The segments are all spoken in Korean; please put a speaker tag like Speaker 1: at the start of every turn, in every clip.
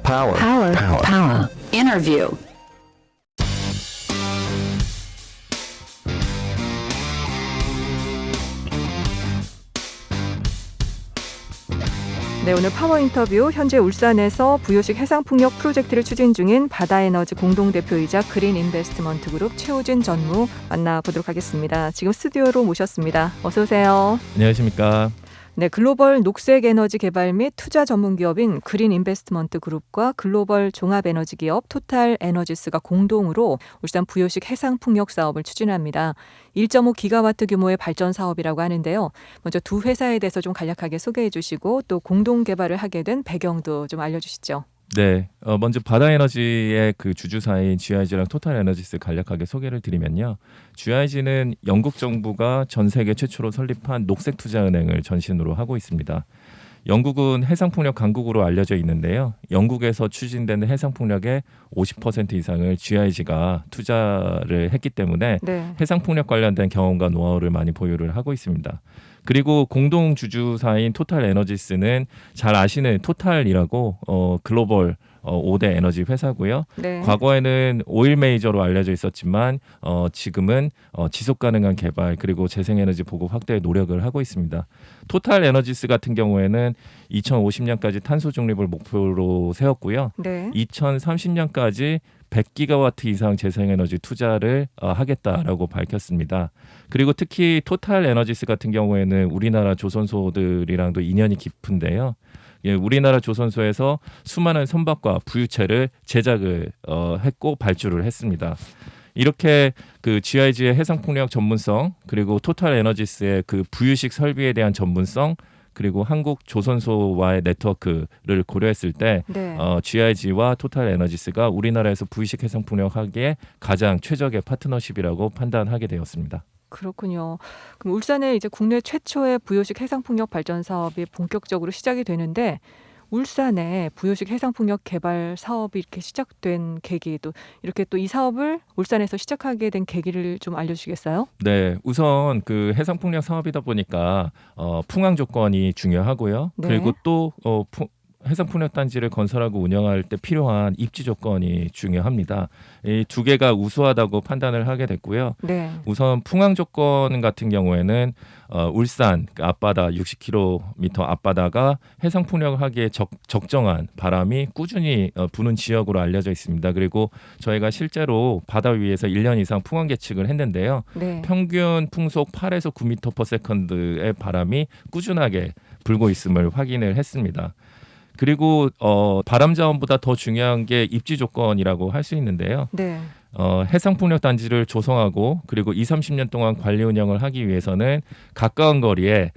Speaker 1: Power.
Speaker 2: Power.
Speaker 1: Power.
Speaker 2: Power. Interview.
Speaker 3: 네, 오늘 파워 인터뷰 현재 울산에서 부요식 해상풍력 프로젝트를 추진 중인 바다에너지 공동대표이자 그린 인베스트먼트 그룹 최우진 전무 만나보도록 하겠습니다. 지금 스튜디오로 모셨습니다. 어서 오세요.
Speaker 4: 안녕하십니까.
Speaker 3: 네, 글로벌 녹색 에너지 개발 및 투자 전문 기업인 그린 인베스트먼트 그룹과 글로벌 종합 에너지 기업 토탈 에너지스가 공동으로 울산 부요식 해상 풍력 사업을 추진합니다. 1.5 기가와트 규모의 발전 사업이라고 하는데요. 먼저 두 회사에 대해서 좀 간략하게 소개해 주시고 또 공동 개발을 하게 된 배경도 좀 알려주시죠.
Speaker 4: 네, 먼저 바다에너지의 그 주주사인 GIG랑 토탈에너지스 간략하게 소개를 드리면요. GIG는 영국 정부가 전 세계 최초로 설립한 녹색투자은행을 전신으로 하고 있습니다. 영국은 해상풍력 강국으로 알려져 있는데요. 영국에서 추진되는 해상풍력의 50% 이상을 GIG가 투자를 했기 때문에
Speaker 3: 네.
Speaker 4: 해상풍력 관련된 경험과 노하우를 많이 보유를 하고 있습니다. 그리고 공동 주주사인 토탈 에너지스는 잘 아시는 토탈이라고 글로벌 5대 에너지 회사고요.
Speaker 3: 네.
Speaker 4: 과거에는 오일 메이저로 알려져 있었지만 지금은 지속 가능한 개발 그리고 재생에너지 보급 확대에 노력을 하고 있습니다. 토탈 에너지스 같은 경우에는 2050년까지 탄소 중립을 목표로 세웠고요.
Speaker 3: 네.
Speaker 4: 2030년까지 100기가와트 이상 재생에너지 투자를 하겠다라고 밝혔습니다. 그리고 특히 토탈 에너지스 같은 경우에는 우리나라 조선소들이랑도 인연이 깊은데요. 예, 우리나라 조선소에서 수많은 선박과 부유체를 제작을 했고 발주를 했습니다. 이렇게 그 GIG의 해상풍력 전문성 그리고 토탈 에너지스의 그 부유식 설비에 대한 전문성 그리고 한국 조선소와의 네트워크를 고려했을 때
Speaker 3: 네.
Speaker 4: GIG와 토탈 에너지스가 우리나라에서 부유식 해상풍력 하기에 가장 최적의 파트너십이라고 판단하게 되었습니다.
Speaker 3: 그렇군요. 그럼 울산에 이제 국내 최초의 부요식 해상풍력 발전 사업이 본격적으로 시작이 되는데 울산에 부요식 해상풍력 개발 사업이 이렇게 시작된 계기 또 이렇게 또 이 사업을 울산에서 시작하게 된 계기를 좀 알려주시겠어요?
Speaker 4: 네, 우선 그 해상풍력 사업이다 보니까 풍항 조건이 중요하고요.
Speaker 3: 네.
Speaker 4: 그리고 또 해상풍력 단지를 건설하고 운영할 때 필요한 입지 조건이 중요합니다. 이 두 개가 우수하다고 판단을 하게 됐고요.
Speaker 3: 네.
Speaker 4: 우선 풍항 조건 같은 경우에는 울산 그 앞바다 60km 앞바다가 해상풍력을 하기에 적정한 바람이 꾸준히 부는 지역으로 알려져 있습니다. 그리고 저희가 실제로 바다 위에서 1년 이상 풍항 계측을 했는데요.
Speaker 3: 네.
Speaker 4: 평균 풍속 8에서 9m/s의 바람이 꾸준하게 불고 있음을 확인을 했습니다. 그리고 바람 자원보다 더 중요한 게 입지 조건이라고 할 수 있는데요.
Speaker 3: 네.
Speaker 4: 해상풍력 단지를 조성하고 그리고 20-30년 동안 관리 운영을 하기 위해서는 가까운 거리에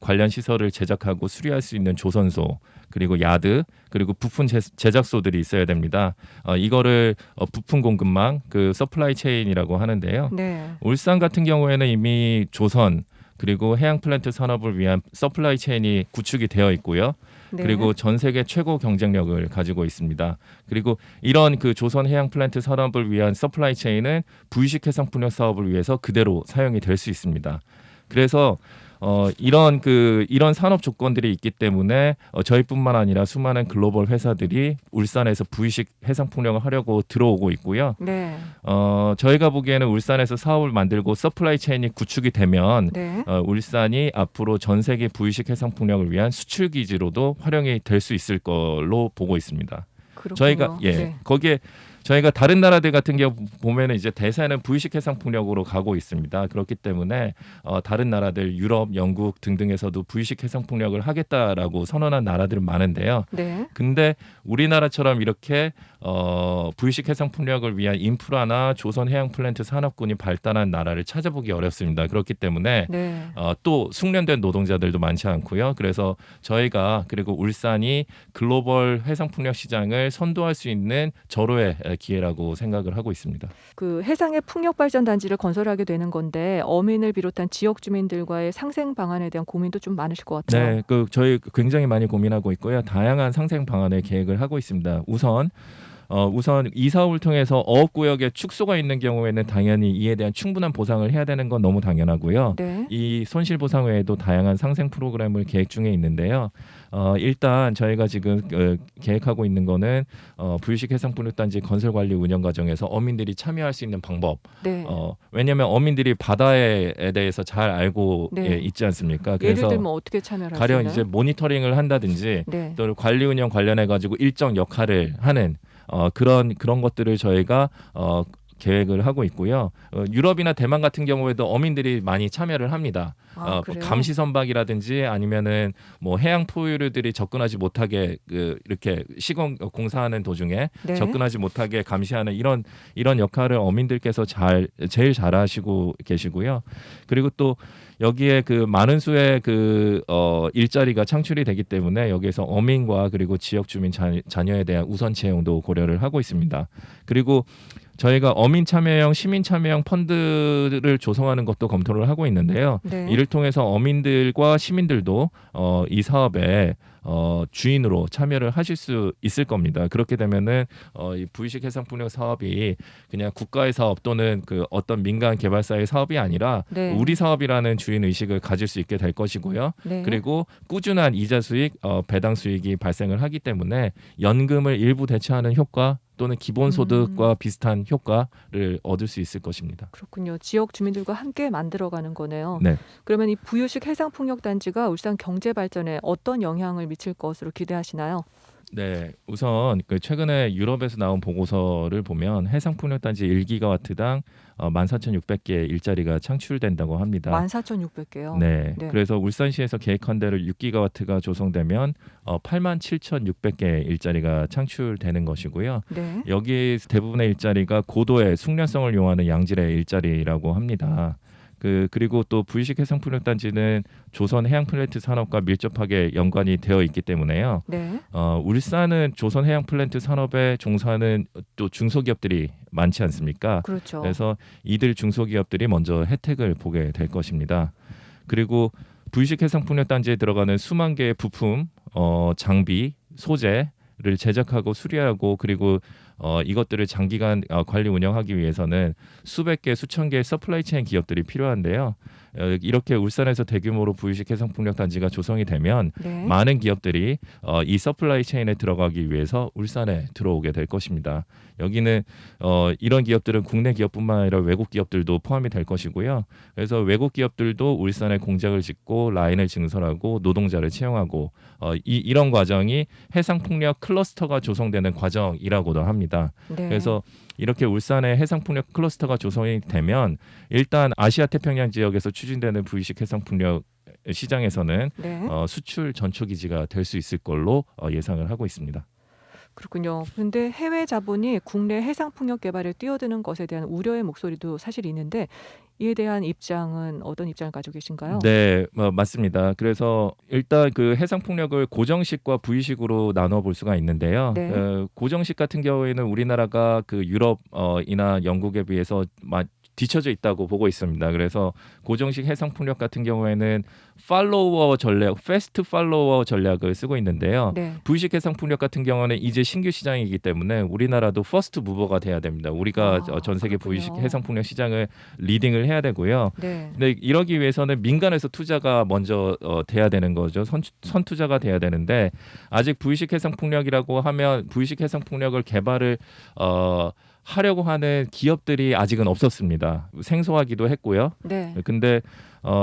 Speaker 4: 관련 시설을 제작하고 수리할 수 있는 조선소 그리고 야드 그리고 부품 제작소들이 있어야 됩니다. 이거를 부품 공급망 그 서플라이 체인이라고 하는데요.
Speaker 3: 네.
Speaker 4: 울산 같은 경우에는 이미 조선 그리고 해양 플랜트 산업을 위한 서플라이 체인이 구축이 되어 있고요.
Speaker 3: 네.
Speaker 4: 그리고 전 세계 최고 경쟁력을 가지고 있습니다. 그리고 이런 그 조선 해양 플랜트 산업을 위한 서플라이 체인은 부유식 해상풍력 사업을 위해서 그대로 사용이 될 수 있습니다. 그래서 이런 산업 조건들이 있기 때문에 저희뿐만 아니라 수많은 글로벌 회사들이 울산에서 부유식 해상풍력을 하려고 들어오고 있고요.
Speaker 3: 네.
Speaker 4: 저희가 보기에는 울산에서 사업을 만들고 서플라이 체인이 구축이 되면
Speaker 3: 네.
Speaker 4: 울산이 앞으로 전 세계 부유식 해상풍력을 위한 수출 기지로도 활용이 될 수 있을 걸로 보고 있습니다.
Speaker 3: 그렇군요.
Speaker 4: 저희가
Speaker 3: 네.
Speaker 4: 거기에 저희가 다른 나라들 같은 경우 보면은 이제 대세는 부유식 해상풍력으로 가고 있습니다. 그렇기 때문에 다른 나라들 유럽, 영국 등등에서도 부유식 해상풍력을 하겠다라고 선언한 나라들은 많은데요.
Speaker 3: 네.
Speaker 4: 근데 우리나라처럼 이렇게 부유식 해상풍력을 위한 인프라나 조선 해양 플랜트 산업군이 발달한 나라를 찾아보기 어렵습니다. 그렇기 때문에
Speaker 3: 네.
Speaker 4: 또 숙련된 노동자들도 많지 않고요. 그래서 저희가 그리고 울산이 글로벌 해상풍력 시장을 선도할 수 있는 절호의 기회라고 생각을 하고 있습니다.
Speaker 3: 그 해상의 풍력 발전 단지를 건설하게 되는 건데 어민을 비롯한 지역 주민들과의 상생 방안에 대한 고민도 좀 많으실 것 같아요.
Speaker 4: 네, 저희 굉장히 많이 고민하고 있고요. 다양한 상생 방안의 계획을 하고 있습니다. 우선 우선 이 사업을 통해서 어업구역에 축소가 있는 경우에는 당연히 이에 대한 충분한 보상을 해야 되는 건 너무 당연하고요.
Speaker 3: 네.
Speaker 4: 이 손실보상 외에도 다양한 상생 프로그램을 계획 중에 있는데요. 일단 저희가 지금 계획하고 있는 거는 부유식 해상풍력단지 건설관리 운영 과정에서 어민들이 참여할 수 있는 방법.
Speaker 3: 네.
Speaker 4: 왜냐하면 어민들이 바다에 대해서 잘 알고
Speaker 3: 네.
Speaker 4: 있지 않습니까?
Speaker 3: 예를
Speaker 4: 그래서
Speaker 3: 들면 어떻게 참여를 할 수
Speaker 4: 가령
Speaker 3: 있나요?
Speaker 4: 이제 모니터링을 한다든지
Speaker 3: 네.
Speaker 4: 또 관리 운영 관련해 가지고 일정 역할을 하는 그런 것들을 저희가 계획을 하고 있고요. 유럽이나 대만 같은 경우에도 어민들이 많이 참여를 합니다.
Speaker 3: 그래요?
Speaker 4: 감시 선박이라든지 아니면은 뭐 해양 포유류들이 접근하지 못하게 이렇게 시공 공사하는 도중에
Speaker 3: 네.
Speaker 4: 접근하지 못하게 감시하는 이런 역할을 어민들께서 제일 잘하시고 계시고요. 그리고 또 여기에 그 많은 수의 일자리가 창출이 되기 때문에 여기에서 어민과 그리고 지역 주민 자녀에 대한 우선 채용도 고려를 하고 있습니다. 그리고 저희가 어민 참여형, 시민 참여형 펀드를 조성하는 것도 검토를 하고 있는데요.
Speaker 3: 네.
Speaker 4: 이를 통해서 어민들과 시민들도 이 사업에 주인으로 참여를 하실 수 있을 겁니다. 그렇게 되면은 이 부유식 해상풍력 사업이 그냥 국가의 사업 또는 그 어떤 민간 개발사의 사업이 아니라
Speaker 3: 네.
Speaker 4: 우리 사업이라는 주인 의식을 가질 수 있게 될 것이고요.
Speaker 3: 네.
Speaker 4: 그리고 꾸준한 이자 수익, 배당 수익이 발생을 하기 때문에 연금을 일부 대체하는 효과 또는 기본소득과 비슷한 효과를 얻을 수 있을 것입니다.
Speaker 3: 그렇군요. 지역 주민들과 함께 만들어가는 거네요.
Speaker 4: 네.
Speaker 3: 그러면 이 부유식 해상풍력단지가 울산 경제 발전에 어떤 영향을 미칠 것으로 기대하시나요?
Speaker 4: 네, 우선 최근에 유럽에서 나온 보고서를 보면 해상풍력단지 1기가와트당 14,600개의 일자리가 창출된다고 합니다.
Speaker 3: 14,600개요.
Speaker 4: 네,
Speaker 3: 네.
Speaker 4: 그래서 울산시에서 계획한 대로 6기가와트가 조성되면 87,600개의 일자리가 창출되는 것이고요.
Speaker 3: 네.
Speaker 4: 여기 대부분의 일자리가 고도의 숙련성을 요하는 양질의 일자리라고 합니다. 그리고 또 부유식 해상풍력단지는 조선 해양플랜트 산업과 밀접하게 연관이 되어 있기 때문에요.
Speaker 3: 네.
Speaker 4: 울산은 조선 해양플랜트 산업에 종사하는 또 중소기업들이 많지 않습니까?
Speaker 3: 그렇죠.
Speaker 4: 그래서 이들 중소기업들이 먼저 혜택을 보게 될 것입니다. 그리고 부유식 해상풍력단지에 들어가는 수만 개의 부품, 장비, 소재를 제작하고 수리하고 그리고 이것들을 장기간 관리 운영하기 위해서는 수백 개, 수천 개의 서플라이 체인 기업들이 필요한데요. 이렇게 울산에서 대규모로 부유식 해상풍력단지가 조성이 되면
Speaker 3: 네.
Speaker 4: 많은 기업들이 이 서플라이 체인에 들어가기 위해서 울산에 들어오게 될 것입니다. 여기는 이런 기업들은 국내 기업뿐만 아니라 외국 기업들도 포함이 될 것이고요. 그래서 외국 기업들도 울산에 공장을 짓고 라인을 증설하고 노동자를 채용하고 이런 과정이 해상풍력 클러스터가 조성되는 과정이라고도 합니다.
Speaker 3: 네.
Speaker 4: 그래서 이렇게 울산의 해상풍력 클러스터가 조성이 되면 일단 아시아 태평양 지역에서 추진되는 부유식 해상풍력 시장에서는
Speaker 3: 네.
Speaker 4: 수출 전초기지가 될 수 있을 걸로 예상을 하고 있습니다.
Speaker 3: 그렇군요. 그런데 해외 자본이 국내 해상풍력 개발에 뛰어드는 것에 대한 우려의 목소리도 사실 있는데 이에 대한 입장은 어떤 입장을 가지고 계신가요?
Speaker 4: 네, 맞습니다. 그래서 일단 그 해상풍력을 고정식과 부유식으로 나눠 볼 수가 있는데요.
Speaker 3: 네.
Speaker 4: 고정식 같은 경우에는 우리나라가 그 유럽이나 영국에 비해서 뒤처져 있다고 보고 있습니다. 그래서 고정식 해상풍력 같은 경우에는 팔로워 전략, 패스트 팔로워 전략을 쓰고 있는데요.
Speaker 3: 네.
Speaker 4: 부유식 해상풍력 같은 경우는 이제 신규 시장이기 때문에 우리나라도 퍼스트 무버가 돼야 됩니다. 우리가 전 세계 부유식
Speaker 3: 그렇군요.
Speaker 4: 해상풍력 시장을 리딩을 해야 되고요.
Speaker 3: 네.
Speaker 4: 근데 이러기 위해서는 민간에서 투자가 먼저 돼야 되는 거죠. 선투자가 돼야 되는데 아직 부유식 해상풍력이라고 하면 부유식 해상풍력을 개발을 하려고 하는 기업들이 아직은 없었습니다. 생소하기도 했고요.
Speaker 3: 네.
Speaker 4: 근데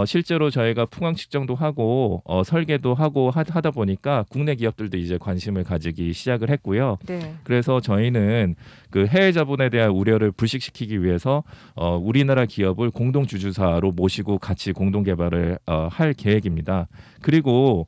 Speaker 4: 실제로 저희가 풍황 측정도 하고 설계도 하고 하다 보니까 국내 기업들도 이제 관심을 가지기 시작을 했고요.
Speaker 3: 네.
Speaker 4: 그래서 저희는 그 해외 자본에 대한 우려를 불식시키기 위해서 우리나라 기업을 공동 주주사로 모시고 같이 공동 개발을 할 계획입니다. 그리고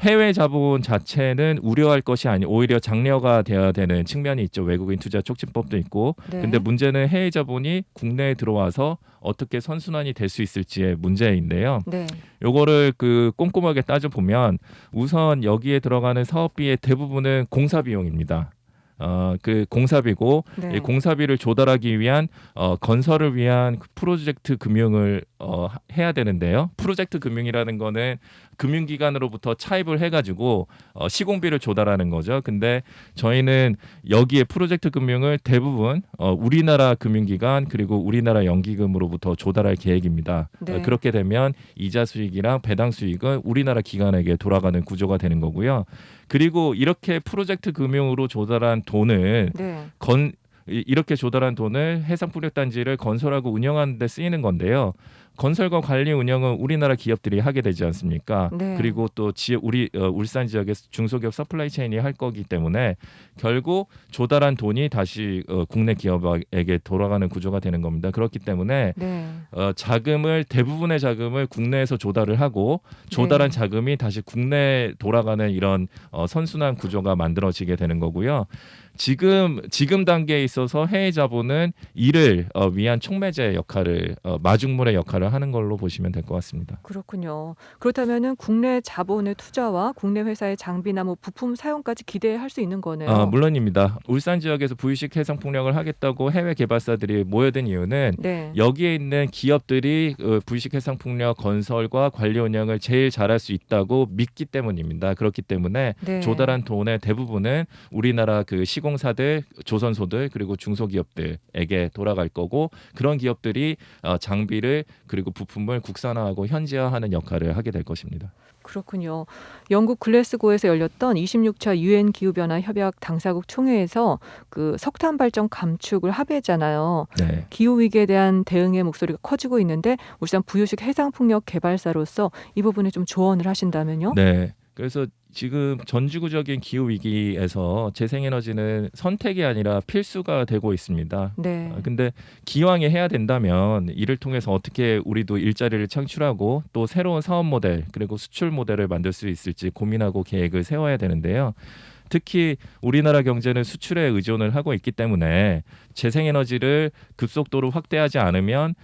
Speaker 4: 해외 자본 자체는 우려할 것이 아니 오히려 장려가 되어야 되는 측면이 있죠. 외국인 투자 촉진법도 있고.
Speaker 3: 네.
Speaker 4: 근데 문제는 해외 자본이 국내에 들어와서 어떻게 선순환이 될 수 있을지의 문제인데요.
Speaker 3: 네.
Speaker 4: 요거를 꼼꼼하게 따져 보면 우선 여기에 들어가는 사업비의 대부분은 공사 비용입니다. 그 공사비고
Speaker 3: 네.
Speaker 4: 이 공사비를 조달하기 위한 건설을 위한 프로젝트 금융을 해야 되는데요. 프로젝트 금융이라는 거는 금융기관으로부터 차입을 해가지고 시공비를 조달하는 거죠. 근데 저희는 여기에 프로젝트 금융을 대부분 우리나라 금융기관 그리고 우리나라 연기금으로부터 조달할 계획입니다.
Speaker 3: 네.
Speaker 4: 그렇게 되면 이자 수익이랑 배당 수익은 우리나라 기관에게 돌아가는 구조가 되는 거고요. 그리고 이렇게 프로젝트 금융으로 조달한 돈은
Speaker 3: 네.
Speaker 4: 이렇게 조달한 돈을 해상풍력단지를 건설하고 운영하는 데 쓰이는 건데요. 건설과 관리 운영은 우리나라 기업들이 하게 되지 않습니까?
Speaker 3: 네.
Speaker 4: 그리고 또 울산 지역의 중소기업 서플라이 체인이 할 거기 때문에 결국 조달한 돈이 다시 국내 기업에게 돌아가는 구조가 되는 겁니다. 그렇기 때문에
Speaker 3: 네.
Speaker 4: 대부분의 자금을 국내에서 조달을 하고 조달한
Speaker 3: 네.
Speaker 4: 자금이 다시 국내에 돌아가는 이런 선순환 구조가 만들어지게 되는 거고요. 지금 단계에 있어서 해외 자본은 이를 위한 촉매제 역할을 마중물의 역할을 하는 걸로 보시면 될 것 같습니다.
Speaker 3: 그렇군요. 그렇다면은 국내 자본의 투자와 국내 회사의 장비나 뭐 부품 사용까지 기대할 수 있는 거네요.
Speaker 4: 물론입니다. 울산 지역에서 부유식 해상 풍력을 하겠다고 해외 개발사들이 모여든 이유는
Speaker 3: 네.
Speaker 4: 여기에 있는 기업들이 부유식 해상 풍력 건설과 관리 운영을 제일 잘할 수 있다고 믿기 때문입니다. 그렇기 때문에
Speaker 3: 네.
Speaker 4: 조달한 돈의 대부분은 우리나라 그 시공사들, 조선소들 그리고 중소기업들에게 돌아갈 거고 그런 기업들이 장비를 그리고 부품을 국산화하고 현지화하는 역할을 하게 될 것입니다.
Speaker 3: 그렇군요. 영국 글래스고에서 열렸던 26차 유엔 기후변화 협약 당사국 총회에서 그 석탄 발전 감축을 합의했잖아요.
Speaker 4: 네.
Speaker 3: 기후 위기에 대한 대응의 목소리가 커지고 있는데 울산 부유식 해상풍력 개발사로서 이 부분에 좀 조언을 하신다면요?
Speaker 4: 네. 그래서 지금 전지구적인 기후 위기에서 재생에너지는 선택이 아니라 필수가 되고 있습니다.
Speaker 3: 네.
Speaker 4: 근데 기왕에 해야 된다면 이를 통해서 어떻게 우리도 일자리를 창출하고 또 새로운 사업 모델 그리고 수출 모델을 만들 수 있을지 고민하고 계획을 세워야 되는데요. 특히 우리나라 경제는 수출에 의존을 하고 있기 때문에 재생에너지를 급속도로 확대하지 않으면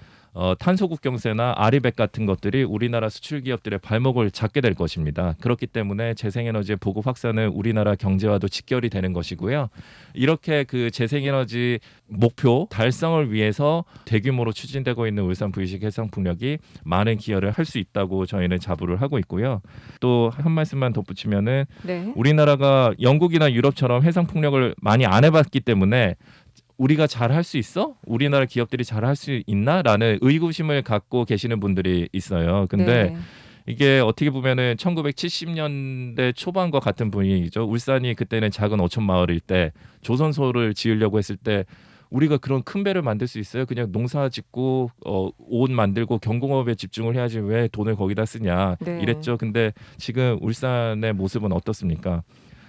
Speaker 4: 탄소국경세나 아리백 같은 것들이 우리나라 수출 기업들의 발목을 잡게 될 것입니다. 그렇기 때문에 재생에너지의 보급 확산은 우리나라 경제와도 직결이 되는 것이고요. 이렇게 그 재생에너지 목표 달성을 위해서 대규모로 추진되고 있는 울산 부유식 해상풍력이 많은 기여를 할 수 있다고 저희는 자부를 하고 있고요. 또 한 말씀만 덧붙이면은
Speaker 3: 네.
Speaker 4: 우리나라가 영국이나 유럽처럼 해상풍력을 많이 안 해봤기 때문에 우리가 잘 할 수 있어? 우리나라 기업들이 잘 할 수 있나? 라는 의구심을 갖고 계시는 분들이 있어요. 근데
Speaker 3: 네.
Speaker 4: 이게 어떻게 보면은 1970년대 초반과 같은 분위기죠. 울산이 그때는 작은 어촌 마을일 때 조선소를 지으려고 했을 때 우리가 그런 큰 배를 만들 수 있어요? 그냥 농사 짓고 옷 만들고 경공업에 집중을 해야지 왜 돈을 거기다 쓰냐
Speaker 3: 네.
Speaker 4: 이랬죠. 근데 지금 울산의 모습은 어떻습니까?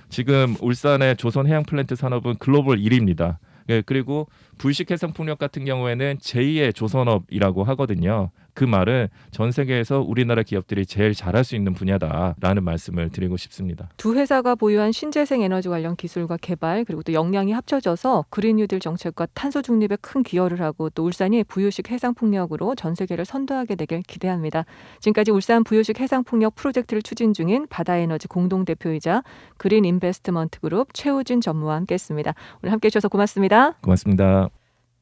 Speaker 4: 지금 울산의 조선 해양 플랜트 산업은 글로벌 1위입니다. 그리고 부유식 해상풍력 같은 경우에는 제2의 조선업이라고 하거든요. 그 말은 전 세계에서 우리나라 기업들이 제일 잘할 수 있는 분야다라는 말씀을 드리고 싶습니다.
Speaker 3: 두 회사가 보유한 신재생 에너지 관련 기술과 개발 그리고 또 역량이 합쳐져서 그린 뉴딜 정책과 탄소 중립에 큰 기여를 하고 또 울산이 부유식 해상풍력으로 전 세계를 선도하게 되길 기대합니다. 지금까지 울산 부유식 해상풍력 프로젝트를 추진 중인 바다에너지 공동대표이자 그린 인베스트먼트 그룹 최우진 전무와 함께했습니다. 오늘 함께해 주셔서 고맙습니다.
Speaker 4: 고맙습니다.